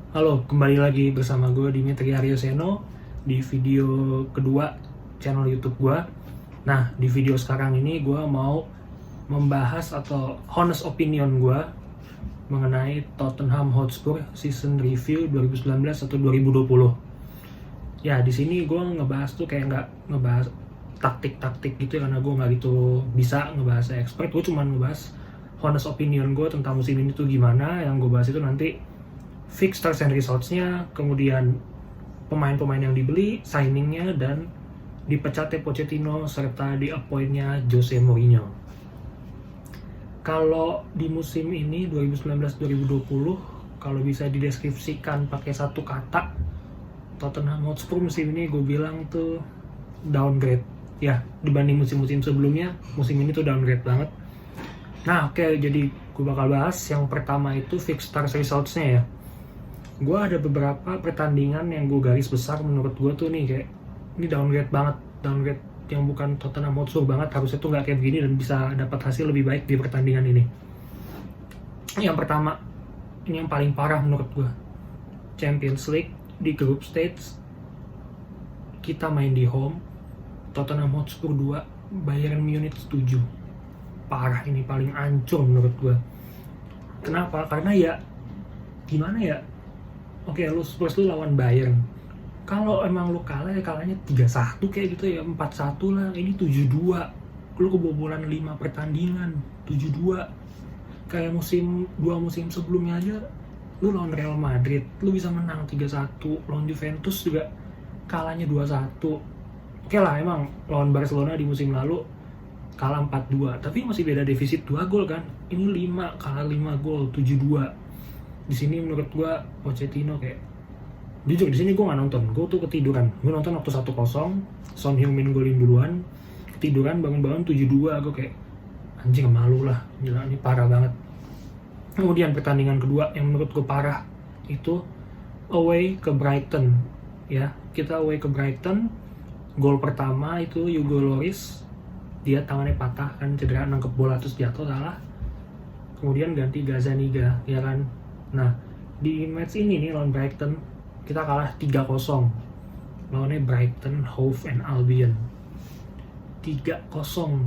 Halo, kembali lagi bersama gue Dimitri Aryoseno di video kedua channel YouTube gue. Nah, di video sekarang ini gue mau membahas atau honest opinion gue mengenai Tottenham Hotspur season review 2019 atau 2020. Ya, di sini gue ngebahas tuh kayak nggak ngebahas taktik-taktik gitu ya, karena gue nggak gitu bisa ngebahas expert. Gue cuma ngebahas honest opinion gue tentang musim ini tuh gimana. Yang gue bahas itu nanti fixtures and results-nya, kemudian pemain-pemain yang dibeli, signingnya, dan dipecatnya Pochettino serta di-appoint-nya Jose Mourinho. Kalau di musim ini 2019-2020, kalau bisa dideskripsikan pakai satu kata, Tottenham Hotspur musim ini gue bilang tuh downgrade. Ya, dibanding musim-musim sebelumnya, musim ini tuh downgrade banget. Nah, oke, jadi gue bakal bahas yang pertama itu fixtures results-nya ya. Gue ada beberapa pertandingan yang gue garis besar menurut gue tuh nih kayak ini downgrade banget, downgrade yang bukan Tottenham Hotspur banget, harusnya tuh nggak kayak begini dan bisa dapat hasil lebih baik di pertandingan ini. Yang pertama, ini yang paling parah menurut gue, Champions League di group stage kita main di home, Tottenham Hotspur 2, Bayern Munich 7. Parah, ini paling ancur menurut gue. Kenapa? Karena ya gimana ya, oke, lu Spurs lu lawan Bayern. Kalau emang lu kalah ya kalahnya 3-1 kayak gitu ya, 4-1 lah. Ini 7-2. Lu kebobolan 5 pertandingan, 7-2. Kayak dua musim sebelumnya aja lu lawan Real Madrid, lu bisa menang 3-1. Lawan Juventus juga kalahnya 2-1. Oke lah, emang lawan Barcelona di musim lalu kalah 4-2, tapi masih beda defisit 2 gol kan. Ini 5 kalah 5 gol, 7-2. Di sini menurut gue Pochettino kayak, jujur di sini gue nggak nonton, gue tuh ketiduran. Gue nonton waktu 1-0, Son Heung-min golin duluan, ketiduran, bangun-bangun 7-2. Gue kayak anjing, malu lah, gila, ini parah banget. Kemudian pertandingan kedua yang menurut gue parah itu away ke Brighton ya. Kita away ke Brighton, gol pertama itu Hugo Lloris, dia tangannya patah kan, cedera, nangkep bola terus jatuh salah, kemudian ganti Gazzaniga ya kan. Nah, di match ini nih lawan Brighton, kita kalah 3-0. Lawannya Brighton, Hove and Albion. 3-0.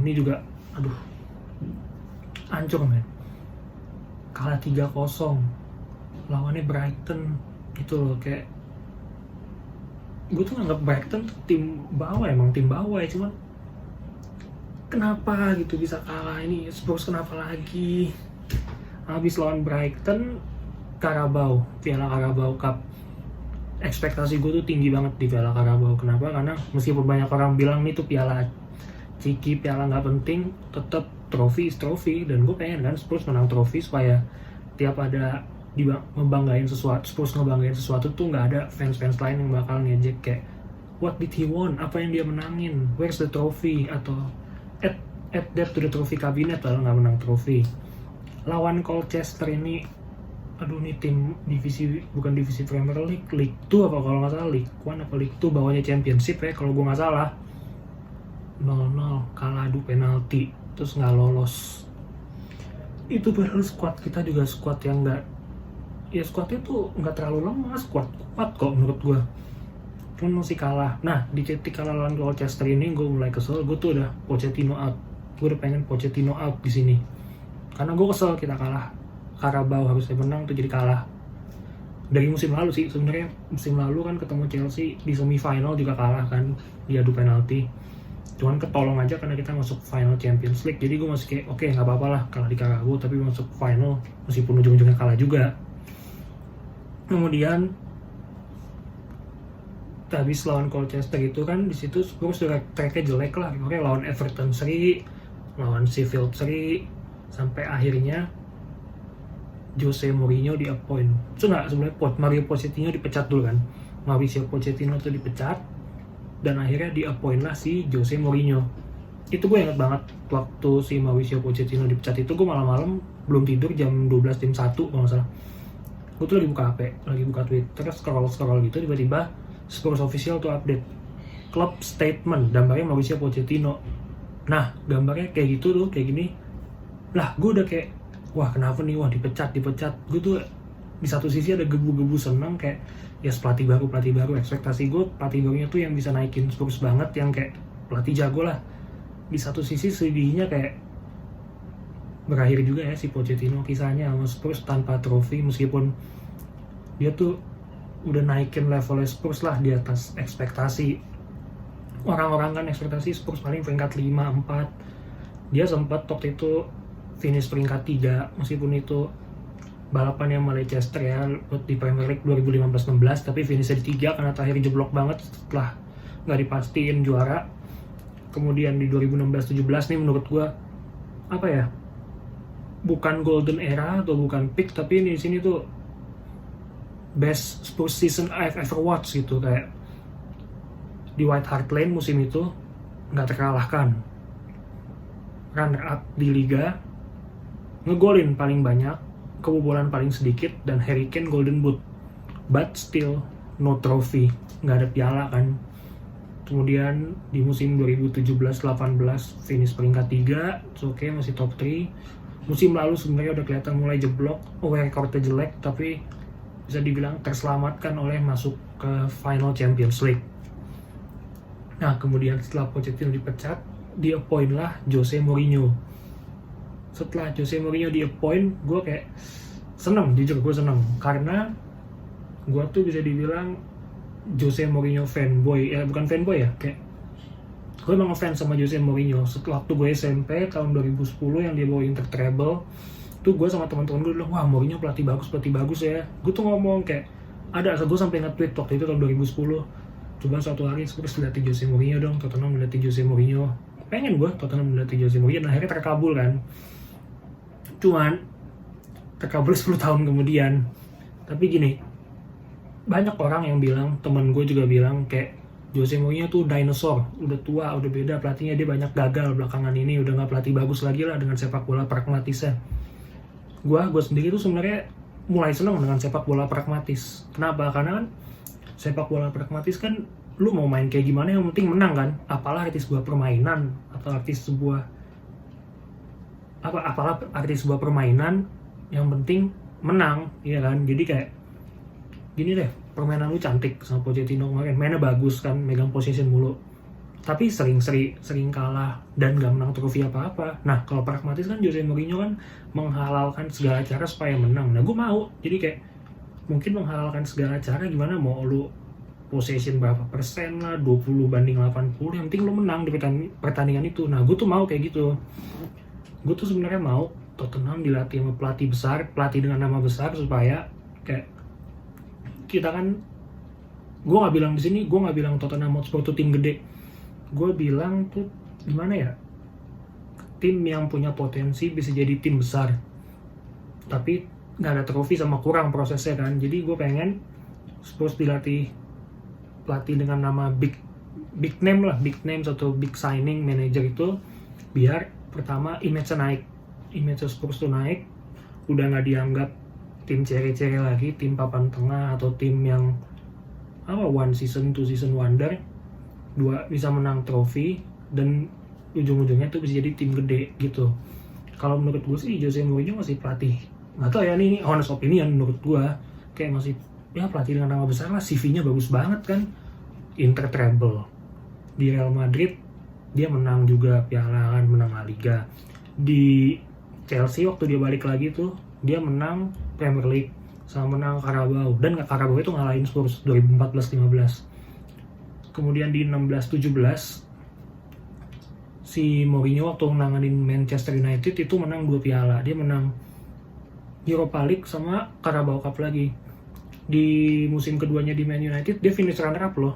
Ini juga, aduh, hancur men. Kalah 3-0. Lawannya Brighton. Gitu loh, kayak gue tuh nganggap Brighton tim bawah, emang tim bawah ya, cuman kenapa gitu bisa kalah. Ini Spurs kenapa lagi? Habis lawan Brighton, Piala Carabao Cup. Ekspektasi gue tuh tinggi banget di Piala Carabao. Kenapa? Karena meskipun banyak orang bilang nih tuh piala ciki, piala nggak penting, tetap trofi is trofi. Dan gue pengen kan Spurs menang trofi supaya tiap ada ngebanggain sesuatu, Spurs ngebanggain sesuatu tuh nggak ada fans-fans lain yang bakal ngejek kayak what did he won? Apa yang dia menangin? Where's the trophy? Atau add that to the trophy cabinet, lalu nggak menang trofi. Lawan Colchester ini, aduh, nih tim bukan divisi Premier League, League 2 apa kalau nggak salah, League 1 apa League 2, bawahnya Championship ya kalau gue nggak salah. 0-0, kalah adu penalti, terus nggak lolos. Itu padahal squad kita juga squad yang nggak, ya squadnya tuh nggak terlalu lemah, squad kuat kok menurut gue, cuman masih kalah. Nah, di titik kalah lawan Colchester ini gue mulai kesel. Gue tuh udah Pochettino out, gue udah pengen Pochettino out di sini, karena gue kesel kita kalah. Carabao harusnya menang tuh jadi kalah. Dari musim lalu sih sebenarnya, musim lalu kan ketemu Chelsea di semifinal juga kalah kan, di adu penalti. Cuman ketolong aja karena kita masuk final Champions League. Jadi gue masih kayak oke, nggak apa-apa lah kalah di Carabao, tapi masuk final meskipun ujung-ujungnya kalah juga. Kemudian habis lawan Colchester itu kan, di situ Spurs sudah tracknya jelek lah. Oke, lawan Everton seri, lawan Sheffield seri, sampai akhirnya Jose Mourinho di-appoint. Itu nggak, sebenarnya Mario Pochettino dipecat dulu kan. Mauricio Pochettino tuh dipecat, dan akhirnya di-appoint lah si Jose Mourinho. Itu gue inget banget, waktu si Mauricio Pochettino dipecat itu gue malam-malam belum tidur, jam 12, jam 1 kalau nggak salah. Gue tuh lagi buka HP, lagi buka Twitter, scroll gitu, tiba-tiba Spurs official tuh update club statement, gambarnya Mauricio Pochettino. Nah, gambarnya kayak gitu tuh, kayak gini. Lah, gue udah kayak, wah kenapa nih, wah dipecat. Gue tuh di satu sisi ada gebu-gebu seneng kayak ya pelatih baru, ekspektasi gue pelatih barunya tuh yang bisa naikin Spurs banget, yang kayak pelatih jago lah. Di satu sisi sedihnya kayak berakhir juga ya si Pochettino kisahnya sama Spurs tanpa trofi, meskipun dia tuh udah naikin levelnya Spurs lah di atas ekspektasi. Orang-orang kan ekspektasi Spurs paling peringkat 5, 4. Dia sempat waktu itu finish peringkat 3, meskipun itu balapannya sama Leicester ya di Premier League 2015-16, tapi finishnya di 3 karena terakhir jeblok banget setelah nggak dipastiin juara. Kemudian di 2016-17 nih menurut gue apa ya, bukan golden era atau bukan peak, tapi ini di sini tuh best Spurs season I've ever watched gitu. Kayak di White Hart Lane musim itu nggak terkalahkan, runner up di liga, ngegolin paling banyak, kebobolan paling sedikit, dan Harry Kane Golden Boot, but still no trophy, nggak ada piala kan. Kemudian di musim 2017-18 finish peringkat 3, oke, masih top 3. Musim lalu sebenarnya udah kelihatan mulai jeblok, recordnya jelek, tapi bisa dibilang terselamatkan oleh masuk ke final Champions League. Nah kemudian setelah Pochettino dipecat, di-appoint lah Jose Mourinho. Setelah Jose Mourinho di-appoint, gue kayak seneng, jujur gue seneng, karena gue tuh bisa dibilang Jose Mourinho fanboy, ya bukan fanboy ya, kayak gue emang ngefans sama Jose Mourinho. Setelah waktu gue SMP tahun 2010 yang dia bawa Inter treble, tuh gue sama teman-teman gue bilang, wah Mourinho pelatih bagus ya. Gue tuh ngomong kayak ada, gue sampai nge-tweet waktu itu tahun 2010, coba suatu hari Spurs dilatih Jose Mourinho dong, Tottenham dilatih Jose Mourinho. Pengen gue Tottenham dilatih Jose Mourinho, nah akhirnya terkabul kan. Cuman terkabul 10 tahun kemudian. Tapi gini, banyak orang yang bilang, temen gue juga bilang kayak Jose Mourinho tuh dinosaur, udah tua, udah beda pelatihnya, dia banyak gagal belakangan ini, udah gak pelatih bagus lagi lah dengan sepak bola pragmatisnya. Gue sendiri tuh sebenarnya mulai seneng dengan sepak bola pragmatis. Kenapa? Karena kan sepak bola pragmatis kan lu mau main kayak gimana yang penting menang kan. Apalah arti sebuah permainan atau arti sebuah apalah arti sebuah permainan, yang penting menang, ya kan. Jadi kayak gini deh, permainan lu cantik sama Pochettino kemarin, mainnya bagus kan, megang possession mulu, tapi sering kalah dan gak menang trofi apa-apa. Nah kalau pragmatis kan Jose Mourinho kan menghalalkan segala cara supaya menang. Nah gue mau, jadi kayak mungkin menghalalkan segala cara gimana, mau lu possession berapa persen lah, 20/80, yang penting lu menang di pertandingan itu. Nah gue tuh mau kayak gitu. Gue tuh sebenarnya mau Tottenham dilatih sama pelatih besar, pelatih dengan nama besar, supaya kayak kita kan, gue nggak bilang di sini, gue nggak bilang Tottenham Hotspur tuh tim gede, gue bilang tuh gimana ya, tim yang punya potensi bisa jadi tim besar, tapi nggak ada trofi sama kurang prosesnya kan. Jadi gue pengen Spurs dilatih pelatih dengan nama big name lah, big names atau big signing manager itu, biar pertama image-nya naik, image Spurs tuh naik, udah nggak dianggap tim cere-cere lagi, tim papan tengah atau tim yang one season, two season wonder. Dua, bisa menang trofi, dan ujung-ujungnya tuh bisa jadi tim gede gitu. Kalau menurut gue sih Jose Mourinho masih pelatih, nggak tau ya, ini honest opinion menurut gue, kayak masih ya pelatih dengan nama besar lah, CV-nya bagus banget kan, Inter treble, di Real Madrid dia menang juga piala kan, menang La Liga. Di Chelsea waktu dia balik lagi tuh dia menang Premier League sama menang Carabao, dan Carabao itu ngalahin Spurs 2014-15. Kemudian di 16-17 si Mourinho waktu menanganin Manchester United itu menang 2 piala. Dia menang Europa League sama Carabao Cup lagi. Di musim keduanya di Man United dia finish runner up loh,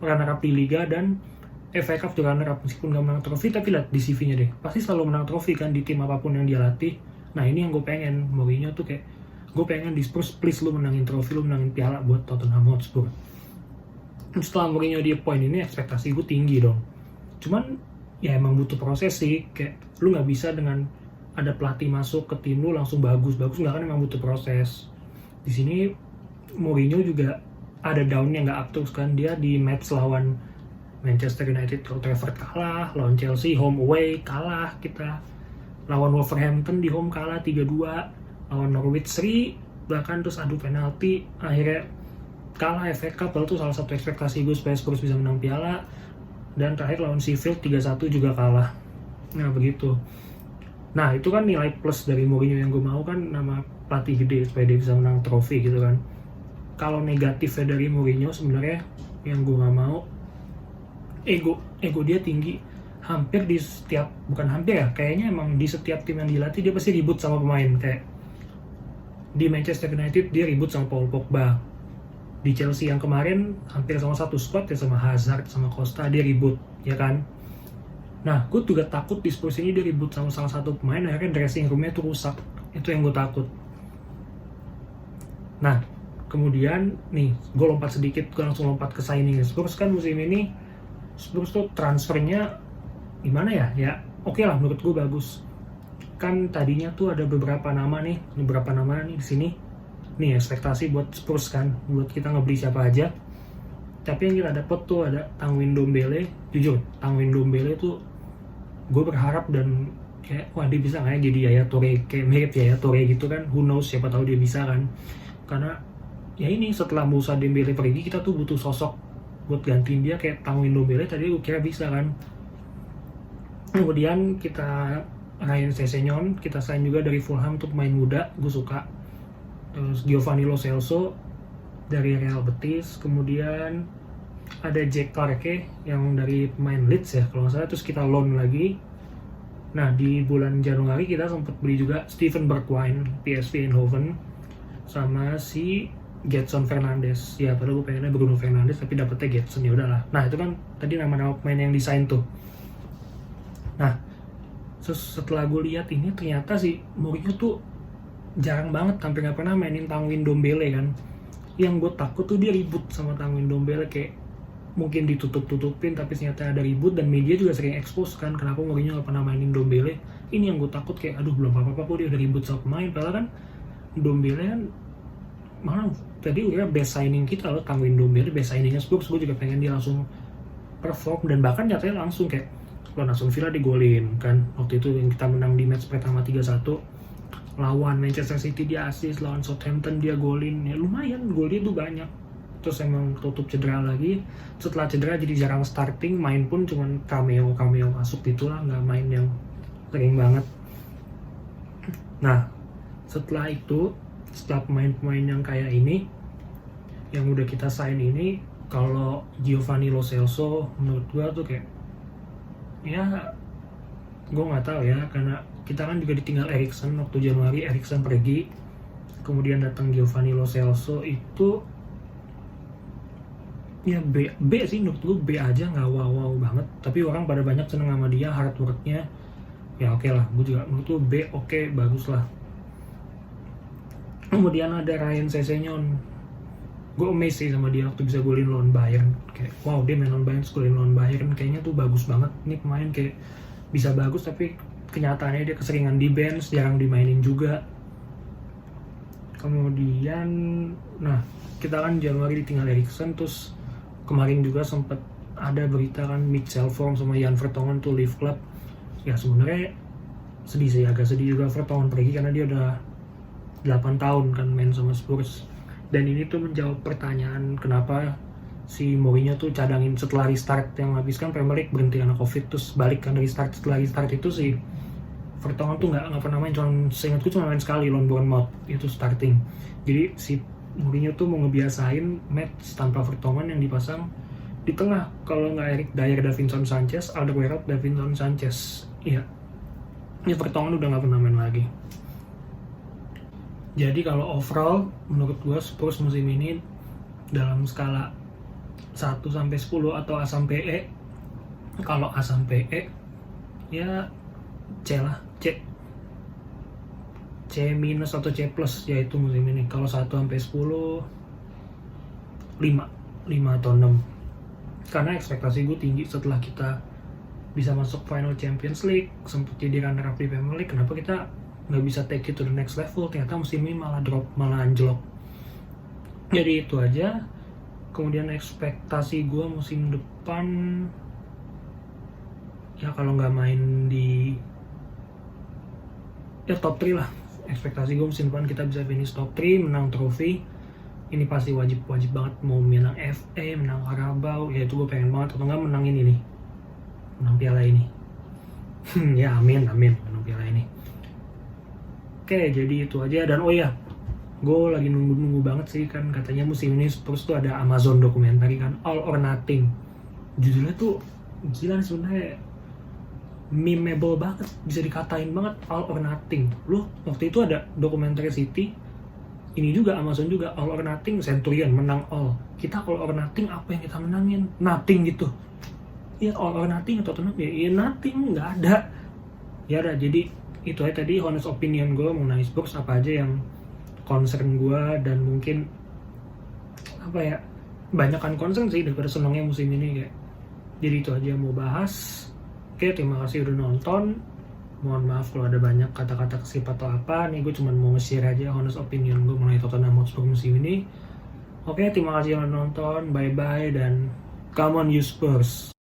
runner up di Liga dan FA Cup juga runner up, meskipun gak menang trofi. Tapi lihat di CV-nya deh, pasti selalu menang trofi kan di tim apapun yang dia latih. Nah ini yang gue pengen, Mourinho tuh kayak, gue pengen di Spurs please lu menangin trofi, lu menangin piala buat Tottenham Hotspur. Setelah Mourinho di point ini ekspektasi gue tinggi dong. Cuman ya emang butuh proses sih, kayak lu gak bisa dengan ada pelatih masuk ke tim lu langsung bagus, nggak kan, emang butuh proses. Di sini Mourinho juga ada downnya, nggak up terus kan. Dia di match lawan Manchester United, Old Trafford kalah, lawan Chelsea home away kalah kita, lawan Wolverhampton di home kalah 3-2, lawan Norwich 3 bahkan terus adu penalti akhirnya kalah FA Cup. Lalu tuh salah satu ekspektasi gue supaya Spurs bisa menang piala, dan terakhir lawan Sheffield 3-1 juga kalah. Nah begitu. Nah itu kan nilai plus dari Mourinho, yang gue mau kan nama pelatih gede supaya dia bisa menang trofi gitu kan. Kalau negatifnya dari Mourinho sebenarnya yang gue nggak mau, ego dia tinggi. Hampir di setiap, bukan hampir ya, kayaknya emang di setiap tim yang dilatih dia pasti ribut sama pemain. Kayak di Manchester United dia ribut sama Paul Pogba, di Chelsea yang kemarin hampir sama satu squad ya, sama Hazard, sama Costa dia ribut, ya kan. Nah gue juga takut di Spurs ini dia ribut sama salah satu pemain, akhirnya dressing roomnya tuh rusak. Itu yang gue takut. Nah kemudian nih gue lompat sedikit, gue langsung lompat ke signing Spurs. Kan musim ini Spurs tuh transfernya gimana ya, oke lah menurut gue bagus. Kan tadinya tuh ada beberapa nama nih di sini nih, ekspektasi buat Spurs kan, buat kita ngebeli siapa aja. Tapi yang kita dapet tuh ada Tanguy Ndombele. Jujur Tanguy Ndombele tuh gue berharap, dan kayak wah dia bisa nggak ya jadi Yaya Toure, kayak mirip Yaya Toure gitu kan. Who knows, siapa tahu dia bisa kan. Karena ya ini setelah Moussa Dembele pergi, kita tuh butuh sosok buat gantiin dia kayak Tanguy Ndombele. Tadi gue kira bisa kan. Kemudian kita Ryan Sessegnon, kita sign juga dari Fulham untuk pemain muda, gue suka. Terus Giovanni Lo Celso dari Real Betis. Kemudian ada Jack Clarke yang dari pemain Leeds ya kalau nggak salah. Terus kita loan lagi. Nah di bulan Januari kita sempat beli juga Steven Bergwijn, PSV Eindhoven, sama si Gedson Fernandes. Ya padahal gue pengennya Bruno Fernandes tapi dapetnya Gedson, ya udahlah. Nah itu kan tadi nama-nama pemain yang desain tuh. Nah setelah gue lihat ini ternyata si Mourinho tuh jarang banget, hampir nggak pernah mainin Tanguy Ndombele kan. Yang gue takut tuh dia ribut sama Tanguy Ndombele, kayak mungkin ditutup-tutupin tapi ternyata ada ribut, dan media juga sering expose kan kenapa Mourinho nggak pernah mainin Ndombele. Ini yang gue takut, kayak aduh belum apa-apa kok dia udah ribut sama pemain. Padahal kan Ndombele kan mana tadi udah best signing kita loh, Tanguy Ndombele best signingnya Spurs. Gue juga pengen dia langsung perform, dan bahkan nyatanya langsung kayak lawan Aston Villa digolin kan waktu itu yang kita menang di match pertama 3-1. Lawan Manchester City dia assist, lawan Southampton dia golin, ya lumayan golnya tuh banyak. Terus emang tutup cedera lagi, setelah cedera jadi jarang starting, main pun cuman cameo masuk gitulah, nggak main yang sering banget. Nah setelah itu, setelah pemain-pemain yang kayak ini yang udah kita sign ini, kalau Giovanni Lo Celso menurut gua tuh kayak ya gue nggak tahu ya, karena kita kan juga ditinggal Eriksen waktu Januari. Eriksen pergi, kemudian datang Giovanni Lo Celso. Itu ya B sih menurut gue, B aja, nggak wow banget, tapi orang pada banyak seneng sama dia, hard worknya ya oke lah. Gue juga menurut gue B oke, bagus lah. Kemudian ada Ryan Sessegnon, gue amazed sih sama dia waktu bisa golin lawan Bayern. Kayak wow, dia main lawan Bayern, golin lawan Bayern, kayaknya tuh bagus banget. Ini pemain kayak bisa bagus, tapi kenyataannya dia keseringan di bench, jarang dimainin juga. Kemudian nah kita kan Januari ditinggal Eriksen, terus kemarin juga sempet ada berita kan Mitchell Form sama Jan Vertonghen tuh leave club. Ya sebenarnya sedih sih, agak sedih juga Vertonghen pergi karena dia udah 8 tahun kan main sama Spurs. Dan ini tuh menjawab pertanyaan kenapa si Mourinho tuh cadangin setelah restart, yang habis kan Premier League berhenti karena Covid, terus balik kan restart. Setelah restart itu si Vertonghen tuh nggak pernah main, seingatku cuma main sekali lawan Bournemouth, itu starting. Jadi si Mourinho tuh mau ngebiasain match tanpa Vertonghen yang dipasang di tengah. Kalau nggak Eric Dier, Davinson Sanchez, Alderweireld, Davinson Sanchez. Iya, ini Vertonghen udah nggak pernah main lagi. Jadi kalau overall menurut gue Spurs musim ini dalam skala 1-10 atau A sampai E, kalau A sampai E ya C lah, C minus atau C plus yaitu musim ini. Kalau 1-10 5 atau 6, karena ekspektasi gue tinggi setelah kita bisa masuk final Champions League, sempat jadi runner up di Premier League. Kenapa kita nggak bisa take it to the next level? Ternyata musim ini malah drop, malah anjlok. Jadi itu aja. Kemudian ekspektasi gue musim depan ya kalau nggak main di ya top 3 lah, ekspektasi gue musim depan kita bisa finish top 3, menang trofi. Ini pasti wajib banget, mau menang FA, menang Carabao, ya itu gue pengen banget, atau enggak menang ini nih, menang piala ini. Ya amin, menang piala ini. Oke, jadi itu aja. Dan oh ya, gue lagi nunggu banget sih, kan katanya musim ini Spurs tuh ada Amazon dokumenter kan, All or Nothing. Judulnya tuh gila sebenarnya, memeable banget, bisa dikatain banget, All or Nothing. Loh, waktu itu ada dokumenter City, ini juga Amazon juga, All or Nothing, Centurion menang all. Kita All or Nothing, apa yang kita menangin? Nothing gitu. Ya All or Nothing atau tenang ya nothing, nggak ada. Ya udah, jadi itu aja tadi honest opinion gue mengenai Spurs, apa aja yang concern gue, dan mungkin apa ya, banyakan concern sih daripada senangnya musim ini kayak. Jadi itu aja yang mau bahas. Oke, terima kasih udah nonton. Mohon maaf kalau ada banyak kata-kata kesip atau apa. Nih gue cuma mau share aja honest opinion gue mengenai Tottenham Hotspur musim ini. Oke, terima kasih udah nonton. Bye-bye dan come on you Spurs.